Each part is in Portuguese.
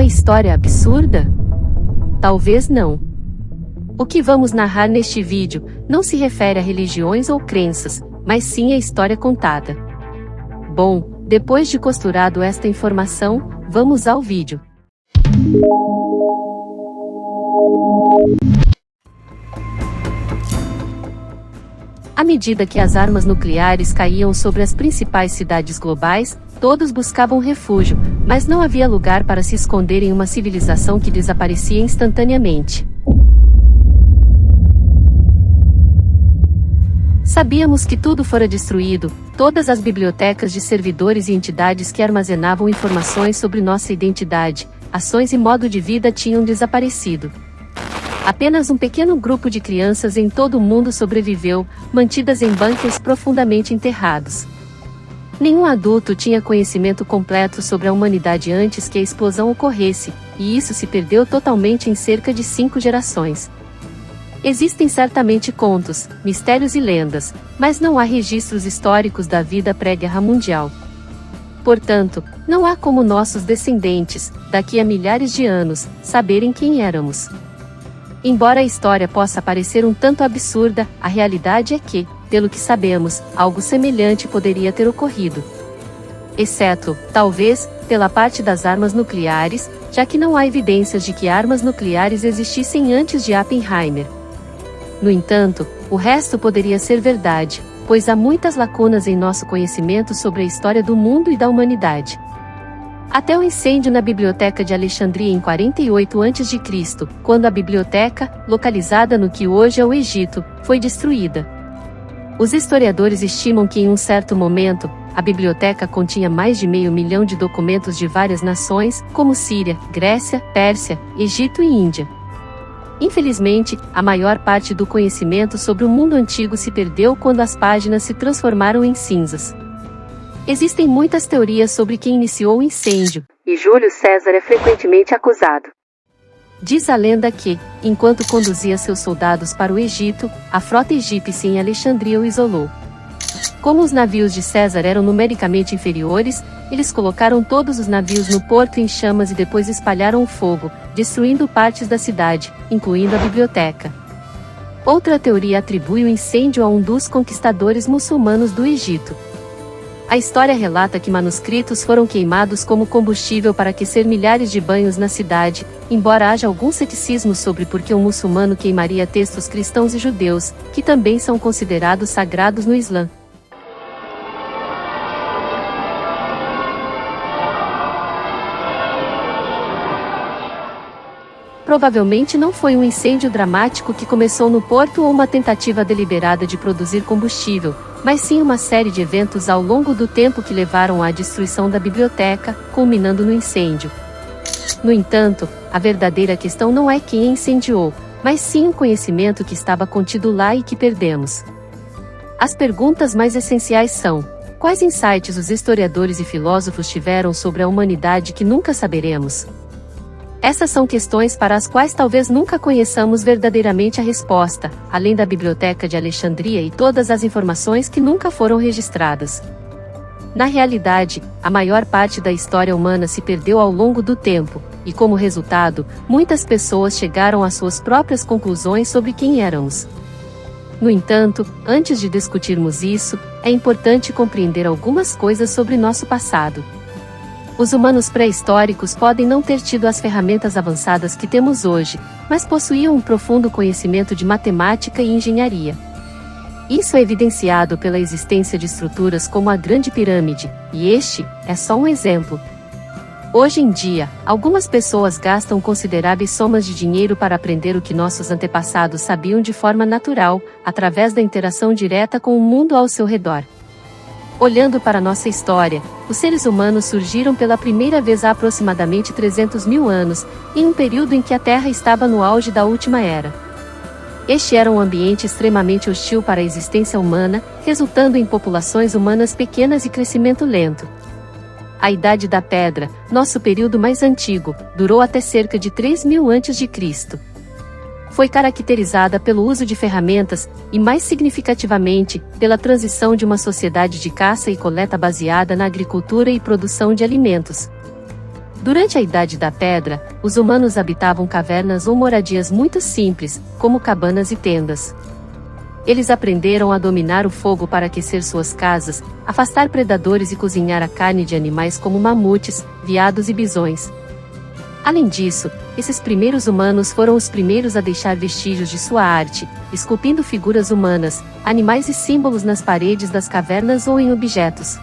Uma história absurda? Talvez não. O que vamos narrar neste vídeo não se refere a religiões ou crenças, mas sim à história contada. Bom, depois de costurado esta informação, vamos ao vídeo. À medida que as armas nucleares caíam sobre as principais cidades globais, todos buscavam refúgio, mas não havia lugar para se esconder em uma civilização que desaparecia instantaneamente. Sabíamos que tudo fora destruído, todas as bibliotecas de servidores e entidades que armazenavam informações sobre nossa identidade, ações e modo de vida tinham desaparecido. Apenas um pequeno grupo de crianças em todo o mundo sobreviveu, mantidas em bunkers profundamente enterrados. Nenhum adulto tinha conhecimento completo sobre a humanidade antes que a explosão ocorresse, e isso se perdeu totalmente em cerca de 5 gerações. Existem certamente contos, mistérios e lendas, mas não há registros históricos da vida pré-guerra mundial. Portanto, não há como nossos descendentes, daqui a milhares de anos, saberem quem éramos. Embora a história possa parecer um tanto absurda, a realidade é que, pelo que sabemos, algo semelhante poderia ter ocorrido. Exceto, talvez, pela parte das armas nucleares, já que não há evidências de que armas nucleares existissem antes de Oppenheimer. No entanto, o resto poderia ser verdade, pois há muitas lacunas em nosso conhecimento sobre a história do mundo e da humanidade. Até o incêndio na Biblioteca de Alexandria em 48 a.C., quando a biblioteca, localizada no que hoje é o Egito, foi destruída. Os historiadores estimam que em um certo momento, a biblioteca continha mais de 500 mil de documentos de várias nações, como Síria, Grécia, Pérsia, Egito e Índia. Infelizmente, a maior parte do conhecimento sobre o mundo antigo se perdeu quando as páginas se transformaram em cinzas. Existem muitas teorias sobre quem iniciou o incêndio, e Júlio César é frequentemente acusado. Diz a lenda que, enquanto conduzia seus soldados para o Egito, a frota egípcia em Alexandria o isolou. Como os navios de César eram numericamente inferiores, eles colocaram todos os navios no porto em chamas e depois espalharam o fogo, destruindo partes da cidade, incluindo a biblioteca. Outra teoria atribui o incêndio a um dos conquistadores muçulmanos do Egito. A história relata que manuscritos foram queimados como combustível para aquecer milhares de banhos na cidade, embora haja algum ceticismo sobre por que um muçulmano queimaria textos cristãos e judeus, que também são considerados sagrados no Islã. Provavelmente não foi um incêndio dramático que começou no porto ou uma tentativa deliberada de produzir combustível, mas sim uma série de eventos ao longo do tempo que levaram à destruição da biblioteca, culminando no incêndio. No entanto, a verdadeira questão não é quem incendiou, mas sim o conhecimento que estava contido lá e que perdemos. As perguntas mais essenciais são: quais insights os historiadores e filósofos tiveram sobre a humanidade que nunca saberemos? Essas são questões para as quais talvez nunca conheçamos verdadeiramente a resposta, além da Biblioteca de Alexandria e todas as informações que nunca foram registradas. Na realidade, a maior parte da história humana se perdeu ao longo do tempo, e como resultado, muitas pessoas chegaram às suas próprias conclusões sobre quem éramos. No entanto, antes de discutirmos isso, é importante compreender algumas coisas sobre nosso passado. Os humanos pré-históricos podem não ter tido as ferramentas avançadas que temos hoje, mas possuíam um profundo conhecimento de matemática e engenharia. Isso é evidenciado pela existência de estruturas como a Grande Pirâmide, e este é só um exemplo. Hoje em dia, algumas pessoas gastam consideráveis somas de dinheiro para aprender o que nossos antepassados sabiam de forma natural, através da interação direta com o mundo ao seu redor. Olhando para nossa história, os seres humanos surgiram pela primeira vez há aproximadamente 300 mil anos, em um período em que a Terra estava no auge da última era. Este era um ambiente extremamente hostil para a existência humana, resultando em populações humanas pequenas e crescimento lento. A Idade da Pedra, nosso período mais antigo, durou até cerca de 3.000 a.C. Foi caracterizada pelo uso de ferramentas, e mais significativamente, pela transição de uma sociedade de caça e coleta baseada na agricultura e produção de alimentos. Durante a Idade da Pedra, os humanos habitavam cavernas ou moradias muito simples, como cabanas e tendas. Eles aprenderam a dominar o fogo para aquecer suas casas, afastar predadores e cozinhar a carne de animais como mamutes, veados e bisões. Além disso, esses primeiros humanos foram os primeiros a deixar vestígios de sua arte, esculpindo figuras humanas, animais e símbolos nas paredes das cavernas ou em objetos.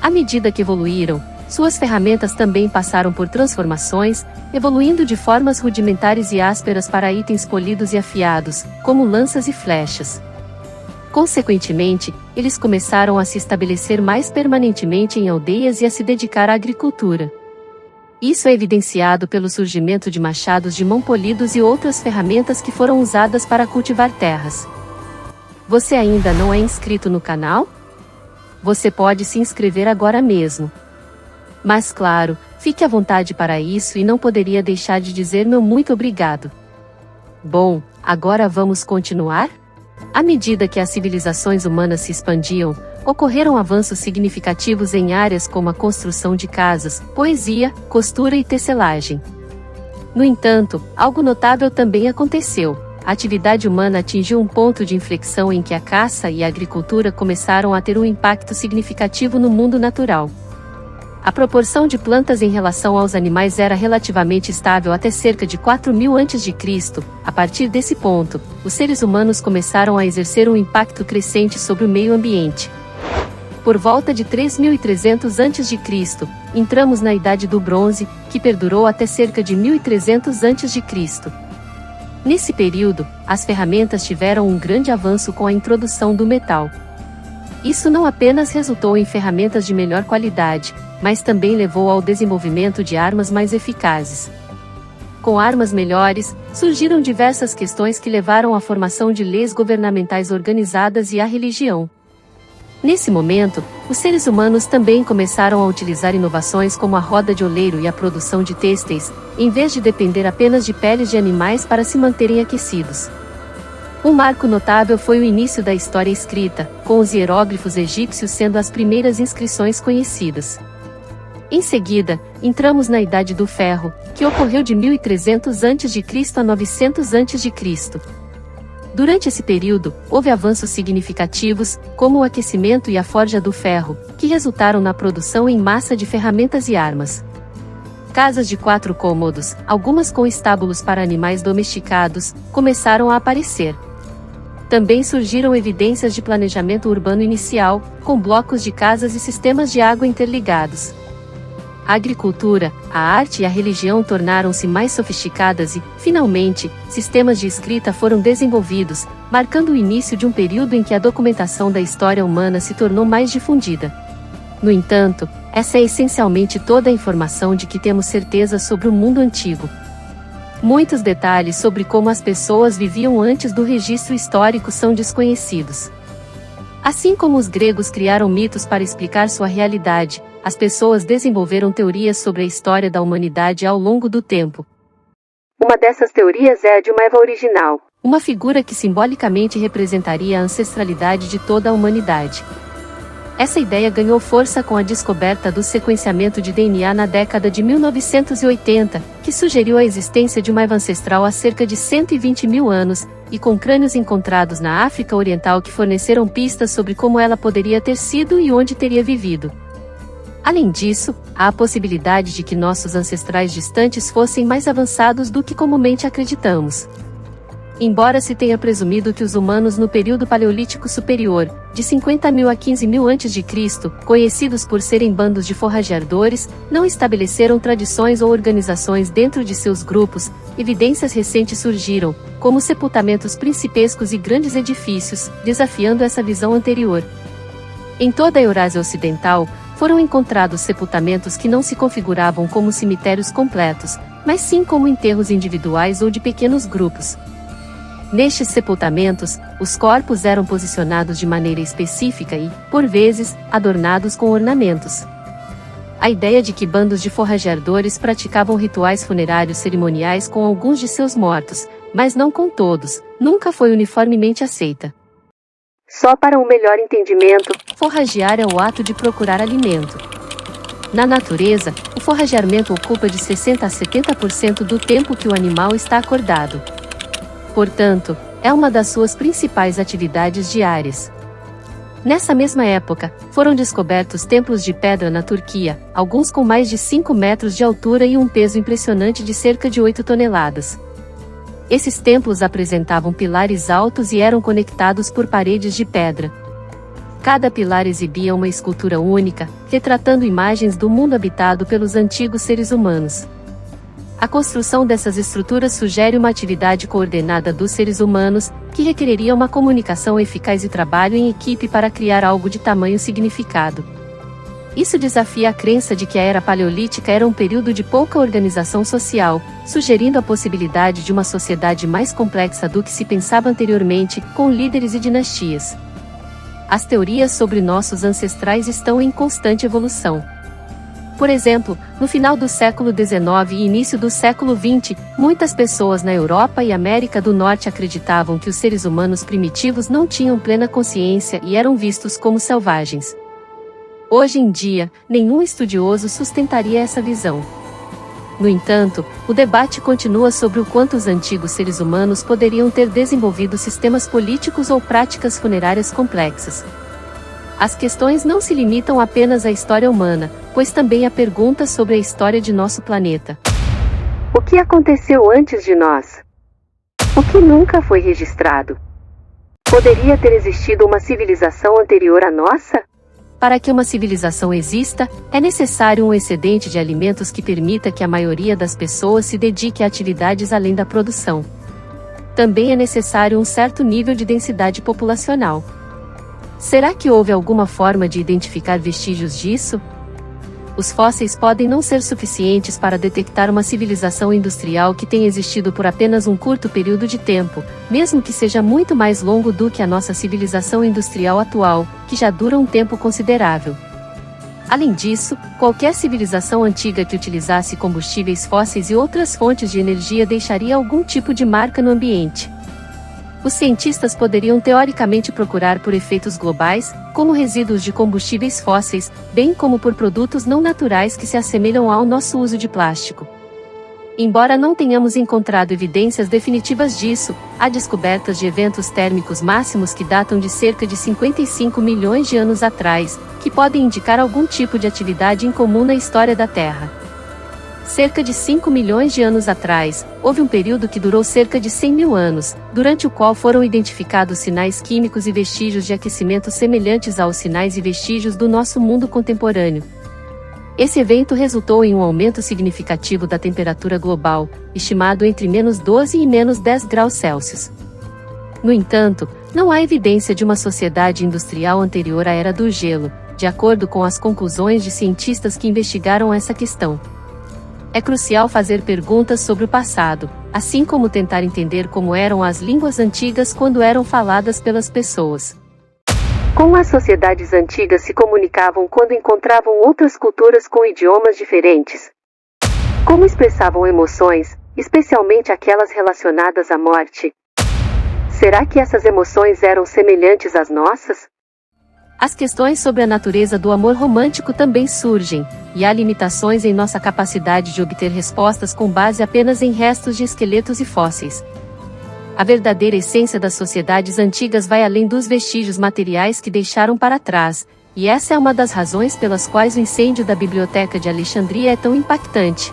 À medida que evoluíram, suas ferramentas também passaram por transformações, evoluindo de formas rudimentares e ásperas para itens polidos e afiados, como lanças e flechas. Consequentemente, eles começaram a se estabelecer mais permanentemente em aldeias e a se dedicar à agricultura. Isso é evidenciado pelo surgimento de machados de mão polidos e outras ferramentas que foram usadas para cultivar terras. Você ainda não é inscrito no canal? Você pode se inscrever agora mesmo. Mas claro, fique à vontade para isso e não poderia deixar de dizer meu muito obrigado. Bom, agora vamos continuar? À medida que as civilizações humanas se expandiam, ocorreram avanços significativos em áreas como a construção de casas, poesia, costura e tecelagem. No entanto, algo notável também aconteceu. A atividade humana atingiu um ponto de inflexão em que a caça e a agricultura começaram a ter um impacto significativo no mundo natural. A proporção de plantas em relação aos animais era relativamente estável até cerca de 4000 a.C. A partir desse ponto, os seres humanos começaram a exercer um impacto crescente sobre o meio ambiente. Por volta de 3300 a.C., entramos na Idade do Bronze, que perdurou até cerca de 1300 a.C. Nesse período, as ferramentas tiveram um grande avanço com a introdução do metal. Isso não apenas resultou em ferramentas de melhor qualidade, mas também levou ao desenvolvimento de armas mais eficazes. Com armas melhores, surgiram diversas questões que levaram à formação de leis governamentais organizadas e à religião. Nesse momento, os seres humanos também começaram a utilizar inovações como a roda de oleiro e a produção de têxteis, em vez de depender apenas de peles de animais para se manterem aquecidos. Um marco notável foi o início da história escrita, com os hieróglifos egípcios sendo as primeiras inscrições conhecidas. Em seguida, entramos na Idade do Ferro, que ocorreu de 1300 a.C. a 900 a.C. Durante esse período, houve avanços significativos, como o aquecimento e a forja do ferro, que resultaram na produção em massa de ferramentas e armas. Casas de 4 cômodos, algumas com estábulos para animais domesticados, começaram a aparecer. Também surgiram evidências de planejamento urbano inicial, com blocos de casas e sistemas de água interligados. A agricultura, a arte e a religião tornaram-se mais sofisticadas e, finalmente, sistemas de escrita foram desenvolvidos, marcando o início de um período em que a documentação da história humana se tornou mais difundida. No entanto, essa é essencialmente toda a informação de que temos certeza sobre o mundo antigo. Muitos detalhes sobre como as pessoas viviam antes do registro histórico são desconhecidos. Assim como os gregos criaram mitos para explicar sua realidade, as pessoas desenvolveram teorias sobre a história da humanidade ao longo do tempo. Uma dessas teorias é a de uma Eva original, uma figura que simbolicamente representaria a ancestralidade de toda a humanidade. Essa ideia ganhou força com a descoberta do sequenciamento de DNA na década de 1980, que sugeriu a existência de uma Eva ancestral há cerca de 120 mil anos, e com crânios encontrados na África Oriental que forneceram pistas sobre como ela poderia ter sido e onde teria vivido. Além disso, há a possibilidade de que nossos ancestrais distantes fossem mais avançados do que comumente acreditamos. Embora se tenha presumido que os humanos no período Paleolítico Superior, de 50 mil a 15 mil a.C., conhecidos por serem bandos de forrageadores, não estabeleceram tradições ou organizações dentro de seus grupos, evidências recentes surgiram, como sepultamentos principescos e grandes edifícios, desafiando essa visão anterior. Em toda a Eurásia Ocidental, foram encontrados sepultamentos que não se configuravam como cemitérios completos, mas sim como enterros individuais ou de pequenos grupos. Nestes sepultamentos, os corpos eram posicionados de maneira específica e, por vezes, adornados com ornamentos. A ideia de que bandos de forrageadores praticavam rituais funerários cerimoniais com alguns de seus mortos, mas não com todos, nunca foi uniformemente aceita. Só para um melhor entendimento, forragear é o ato de procurar alimento. Na natureza, o forrageamento ocupa de 60 a 70% do tempo que o animal está acordado. Portanto, é uma das suas principais atividades diárias. Nessa mesma época, foram descobertos templos de pedra na Turquia, alguns com mais de 5 metros de altura e um peso impressionante de cerca de 8 toneladas. Esses templos apresentavam pilares altos e eram conectados por paredes de pedra. Cada pilar exibia uma escultura única, retratando imagens do mundo habitado pelos antigos seres humanos. A construção dessas estruturas sugere uma atividade coordenada dos seres humanos, que requereria uma comunicação eficaz e trabalho em equipe para criar algo de tamanho significado. Isso desafia a crença de que a Era Paleolítica era um período de pouca organização social, sugerindo a possibilidade de uma sociedade mais complexa do que se pensava anteriormente, com líderes e dinastias. As teorias sobre nossos ancestrais estão em constante evolução. Por exemplo, no final do século XIX e início do século XX, muitas pessoas na Europa e América do Norte acreditavam que os seres humanos primitivos não tinham plena consciência e eram vistos como selvagens. Hoje em dia, nenhum estudioso sustentaria essa visão. No entanto, o debate continua sobre o quanto os antigos seres humanos poderiam ter desenvolvido sistemas políticos ou práticas funerárias complexas. As questões não se limitam apenas à história humana, pois também há perguntas sobre a história de nosso planeta. O que aconteceu antes de nós? O que nunca foi registrado? Poderia ter existido uma civilização anterior à nossa? Para que uma civilização exista, é necessário um excedente de alimentos que permita que a maioria das pessoas se dedique a atividades além da produção. Também é necessário um certo nível de densidade populacional. Será que houve alguma forma de identificar vestígios disso? Os fósseis podem não ser suficientes para detectar uma civilização industrial que tenha existido por apenas um curto período de tempo, mesmo que seja muito mais longo do que a nossa civilização industrial atual, que já dura um tempo considerável. Além disso, qualquer civilização antiga que utilizasse combustíveis fósseis e outras fontes de energia deixaria algum tipo de marca no ambiente. Os cientistas poderiam teoricamente procurar por efeitos globais, como resíduos de combustíveis fósseis, bem como por produtos não naturais que se assemelham ao nosso uso de plástico. Embora não tenhamos encontrado evidências definitivas disso, há descobertas de eventos térmicos máximos que datam de cerca de 55 milhões de anos atrás, que podem indicar algum tipo de atividade incomum na história da Terra. Cerca de 5 milhões de anos atrás, houve um período que durou cerca de 100 mil anos, durante o qual foram identificados sinais químicos e vestígios de aquecimento semelhantes aos sinais e vestígios do nosso mundo contemporâneo. Esse evento resultou em um aumento significativo da temperatura global, estimado entre -12 e -10 graus Celsius. No entanto, não há evidência de uma sociedade industrial anterior à Era do Gelo, de acordo com as conclusões de cientistas que investigaram essa questão. É crucial fazer perguntas sobre o passado, assim como tentar entender como eram as línguas antigas quando eram faladas pelas pessoas. Como as sociedades antigas se comunicavam quando encontravam outras culturas com idiomas diferentes? Como expressavam emoções, especialmente aquelas relacionadas à morte? Será que essas emoções eram semelhantes às nossas? As questões sobre a natureza do amor romântico também surgem, e há limitações em nossa capacidade de obter respostas com base apenas em restos de esqueletos e fósseis. A verdadeira essência das sociedades antigas vai além dos vestígios materiais que deixaram para trás, e essa é uma das razões pelas quais o incêndio da Biblioteca de Alexandria é tão impactante.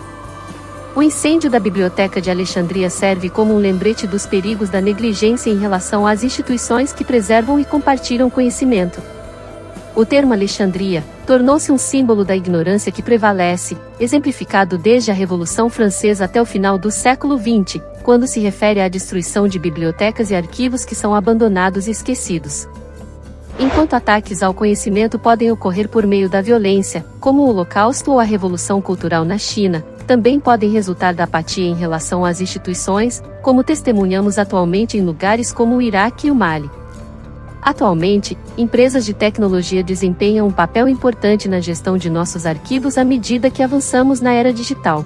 O incêndio da Biblioteca de Alexandria serve como um lembrete dos perigos da negligência em relação às instituições que preservam e compartilham conhecimento. O termo Alexandria tornou-se um símbolo da ignorância que prevalece, exemplificado desde a Revolução Francesa até o final do século XX, quando se refere à destruição de bibliotecas e arquivos que são abandonados e esquecidos. Enquanto ataques ao conhecimento podem ocorrer por meio da violência, como o Holocausto ou a Revolução Cultural na China, também podem resultar da apatia em relação às instituições, como testemunhamos atualmente em lugares como o Iraque e o Mali. Atualmente, empresas de tecnologia desempenham um papel importante na gestão de nossos arquivos à medida que avançamos na era digital.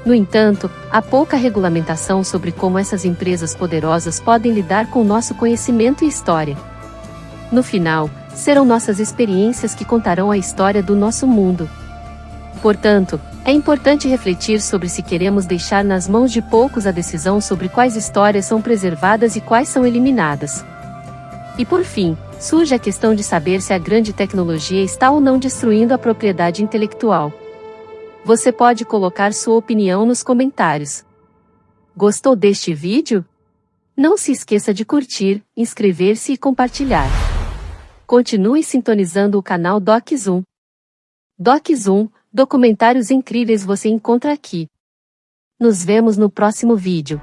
No entanto, há pouca regulamentação sobre como essas empresas poderosas podem lidar com nosso conhecimento e história. No final, serão nossas experiências que contarão a história do nosso mundo. Portanto, é importante refletir sobre se queremos deixar nas mãos de poucos a decisão sobre quais histórias são preservadas e quais são eliminadas. E por fim, surge a questão de saber se a grande tecnologia está ou não destruindo a propriedade intelectual. Você pode colocar sua opinião nos comentários. Gostou deste vídeo? Não se esqueça de curtir, inscrever-se e compartilhar. Continue sintonizando o canal DocZoom. DocZoom, documentários incríveis você encontra aqui. Nos vemos no próximo vídeo.